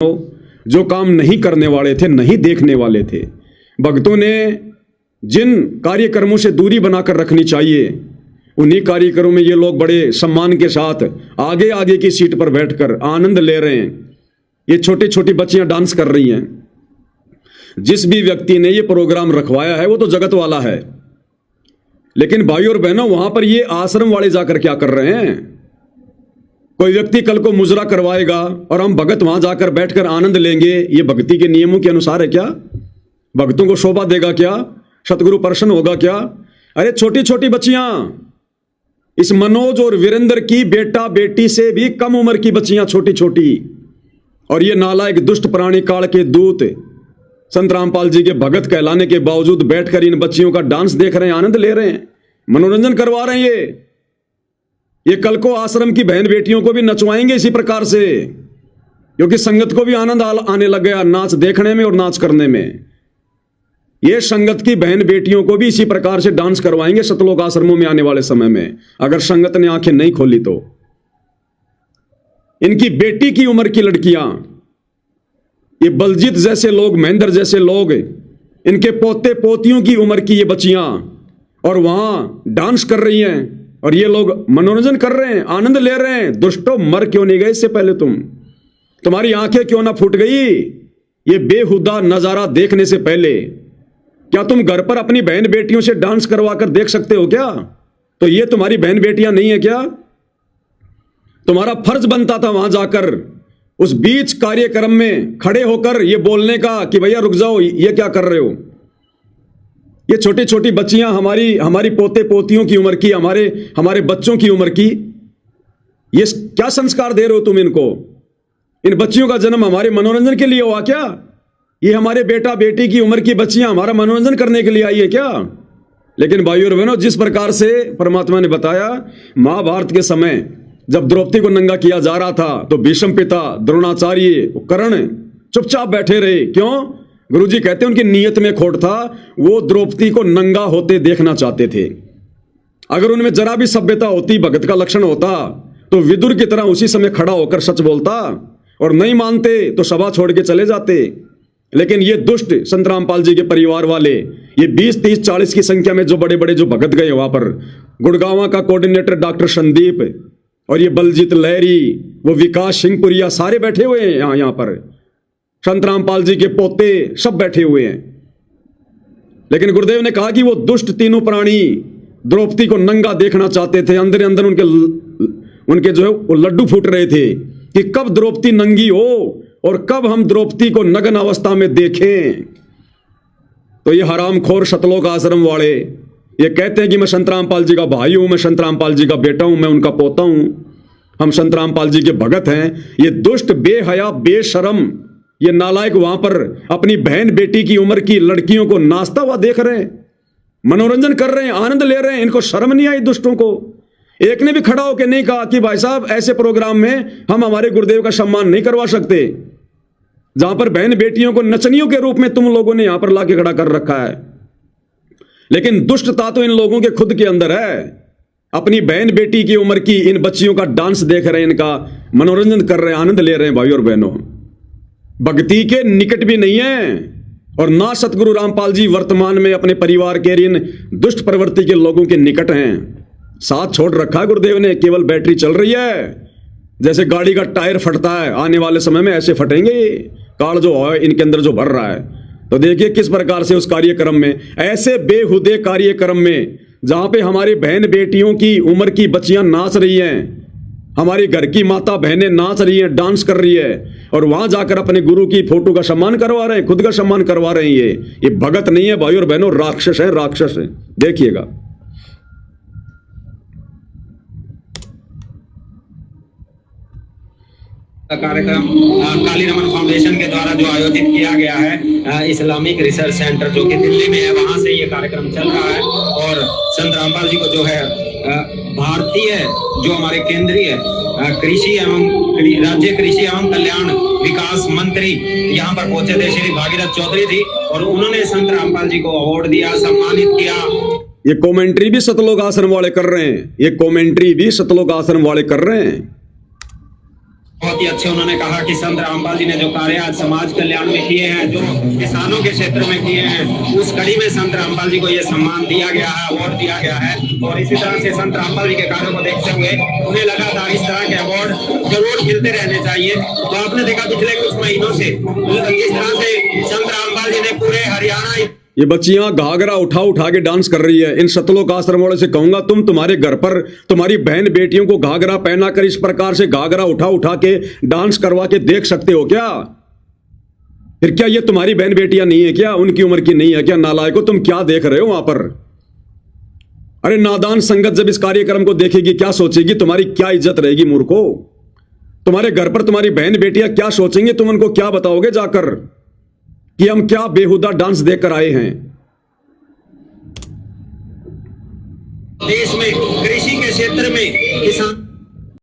जो काम नहीं करने वाले थे, नहीं देखने वाले थे, भक्तों ने जिन कार्यक्रमों से दूरी बनाकर रखनी चाहिए, उन्हीं कार्यक्रमों में ये लोग बड़े सम्मान के साथ आगे आगे की सीट पर बैठकर आनंद ले रहे हैं। ये छोटी छोटी बच्चियां डांस कर रही हैं। जिस भी व्यक्ति ने ये प्रोग्राम रखवाया है वो तो जगत वाला है, लेकिन भाइयों और बहनों, वहां पर ये आश्रम वाले जाकर क्या कर रहे हैं? कोई व्यक्ति कल को मुजरा करवाएगा और हम भगत वहां जाकर बैठकर आनंद लेंगे, ये भक्ति के नियमों के अनुसार है क्या? भक्तों को शोभा देगा क्या? सतगुरु प्रसन्न होगा क्या? अरे छोटी छोटी बच्चियां, इस मनोज और वीरेंद्र की बेटा बेटी से भी कम उम्र की बच्चियां, छोटी छोटी, और ये नालायक दुष्ट प्राणी काल के दूत संत रामपाल जी के भगत कहलाने के बावजूद बैठकर इन बच्चियों का डांस देख रहे हैं, आनंद ले रहे हैं, मनोरंजन करवा रहे हैं। ये कल को आश्रम की बहन बेटियों को भी नचवाएंगे इसी प्रकार से, क्योंकि संगत को भी आनंद आने लग गया नाच देखने में और नाच करने में। ये संगत की बहन बेटियों को भी इसी प्रकार से डांस करवाएंगे सतलोक आश्रमों में आने वाले समय में, अगर संगत ने आंखें नहीं खोली तो। इनकी बेटी की उम्र की लड़कियां, ये बलजीत जैसे लोग, महेंद्र जैसे लोग, इनके पोते पोतियों की उम्र की ये बच्चियां, और वहां डांस कर रही हैं, और ये लोग मनोरंजन कर रहे हैं, आनंद ले रहे हैं। दुष्टों, मर क्यों नहीं गए इससे पहले? तुम्हारी आंखें क्यों ना फूट गई ये बेहुदा नजारा देखने से पहले? क्या तुम घर पर अपनी बहन बेटियों से डांस करवा कर देख सकते हो क्या? तो ये तुम्हारी बहन बेटियां नहीं है क्या? तुम्हारा फर्ज बनता था वहां जाकर उस बीच कार्यक्रम में खड़े होकर ये बोलने का कि भैया रुक जाओ, ये क्या कर रहे हो? ये छोटी छोटी बच्चियां, हमारी पोते पोतियों की उम्र की, हमारे बच्चों की उम्र की, ये क्या संस्कार दे रहे हो तुम इनको? इन बच्चियों का जन्म हमारे मनोरंजन के लिए हुआ क्या? ये हमारे बेटा बेटी की उम्र की बच्चियां हमारा मनोरंजन करने के लिए आई है क्या? लेकिन भाइयों और बहनों, जिस प्रकार से परमात्मा ने बताया, महाभारत के समय जब द्रौपदी को नंगा किया जा रहा था तो भीष्म पिता, द्रोणाचार्य, कर्ण चुपचाप बैठे रहे। क्यों? गुरुजी कहते हैं उनकी नीयत में खोट था, वो द्रौपदी को नंगा होते देखना चाहते थे। अगर उनमें जरा भी सभ्यता होती, भगत का लक्षण होता, तो विदुर की तरह उसी समय खड़ा होकर सच बोलता, और नहीं मानते तो सभा छोड़ के चले जाते। लेकिन ये दुष्ट संत रामपाल जी के परिवार वाले, ये 20, 30, 40 की संख्या में जो बड़े बड़े जो भगत गए वहां पर, गुड़गांव का कोऑर्डिनेटर डॉक्टर संदीप, और ये बलजीत लहरी, वो विकास सिंहपुरिया, सारे बैठे हुए हैं यहाँ पर। संत रामपाल जी के पोते सब बैठे हुए हैं। लेकिन गुरुदेव ने कहा कि वो दुष्ट तीनों प्राणी द्रौपदी को नंगा देखना चाहते थे। अंदर अंदर उनके जो है वो लड्डू फूट रहे थे कि कब द्रौपदी नंगी हो और कब हम द्रौपदी को नग्न अवस्था में देखें। तो ये हरामखोर सतलोक आश्रम वाले ये कहते हैं कि मैं संत रामपाल जी का भाई हूं, मैं संत रामपाल जी का बेटा हूं, मैं उनका पोता हूं, हम संत रामपाल जी के भगत हैं। ये दुष्ट, बेहया, बेशरम, ये नालायक वहां पर अपनी बहन बेटी की उम्र की लड़कियों को नाचता हुआ देख रहे हैं, मनोरंजन कर रहे हैं, आनंद ले रहे हैं। इनको शर्म नहीं आई दुष्टों को? एक ने भी खड़ा होकर नहीं कहा कि भाई साहब ऐसे प्रोग्राम में हम हमारे गुरुदेव का सम्मान नहीं करवा सकते, जहां पर बहन बेटियों को नचनियों के रूप में तुम लोगों ने यहां पर लाके खड़ा कर रखा है। लेकिन दुष्टता तो इन लोगों के खुद के अंदर है। अपनी बहन बेटी की उम्र की इन बच्चियों का डांस देख रहे हैं, इनका मनोरंजन कर रहे हैं, आनंद ले रहे हैं। भाई और बहनों, भक्ति के निकट भी नहीं है, और ना सतगुरु रामपाल जी वर्तमान में अपने परिवार के इन दुष्ट प्रवृत्ति के लोगों के निकट हैं। साथ छोड़ रखा है गुरुदेव ने, केवल बैटरी चल रही है। जैसे गाड़ी का टायर फटता है, आने वाले समय में ऐसे फटेंगे काल जो है इनके अंदर जो भर रहा है। तो देखिए किस प्रकार से उस कार्यक्रम में, ऐसे बेहुदे कार्यक्रम में जहां पे हमारी बहन बेटियों की उम्र की बच्चियां नाच रही हैं, हमारी घर की माता बहनें नाच रही हैं, डांस कर रही है, और वहां जाकर अपने गुरु की फोटो का सम्मान करवा रहे हैं, खुद का सम्मान करवा रहे हैं। ये भगत नहीं है भाई और बहनों, राक्षस है, राक्षस है। देखिएगा कार्यक्रम काली रमन फाउंडेशन के द्वारा जो आयोजित किया गया है, इस्लामिक रिसर्च सेंटर जो कि दिल्ली में है, वहां से ये कार्यक्रम चल रहा है। और संत रामपाल जी को जो है भारतीय जो हमारे केंद्रीय कृषि एवं राज्य कृषि एवं कल्याण विकास मंत्री यहाँ पर पहुंचे थे, श्री भागीरथ चौधरी जी, और उन्होंने संत रामपाल जी को अवार्ड दिया, सम्मानित किया। ये कमेंट्री भी सतलोक आश्रम वाले कर रहे हैं, ये कमेंट्री भी सतलोक आश्रम वाले कर रहे हैं। बहुत ही अच्छे उन्होंने कहा कि संत रामपाल जी ने जो कार्य आज समाज कल्याण में किए हैं, जो किसानों के क्षेत्र में किए हैं, उस कड़ी में संत रामपाल जी को ये सम्मान दिया गया है, अवार्ड दिया गया है। और इसी तरह से संत रामपाल जी के कार्यों को देखते हुए उन्हें लगातार इस तरह के अवार्ड जरूर मिलते रहने चाहिए। तो आपने देखा पिछले कुछ महीनों से किस तरह से संत रामपाल जी ने पूरे हरियाणा, ये बच्चियां घाघरा उठा उठा के डांस कर रही है। इन सतलोक आश्रम वालों से कहूंगा, तुम तुम्हारे घर पर तुम्हारी बहन बेटियों को घाघरा पहना कर इस प्रकार से घाघरा उठा उठा के डांस करवा के देख सकते हो क्या? फिर क्या ये तुम्हारी बहन बेटियां नहीं है क्या? उनकी उम्र की नहीं है क्या? नालायको, तुम क्या देख रहे हो वहां पर? अरे नादान संगत जब इस कार्यक्रम को देखेगी क्या सोचेगी? तुम्हारी क्या इज्जत रहेगी मूर्खो? तुम्हारे घर पर तुम्हारी बहन बेटियां क्या सोचेंगे? तुम उनको क्या बताओगे जाकर कि हम क्या बेहुदा डांस देखकर आए हैं? देश में कृषि के क्षेत्र में किसान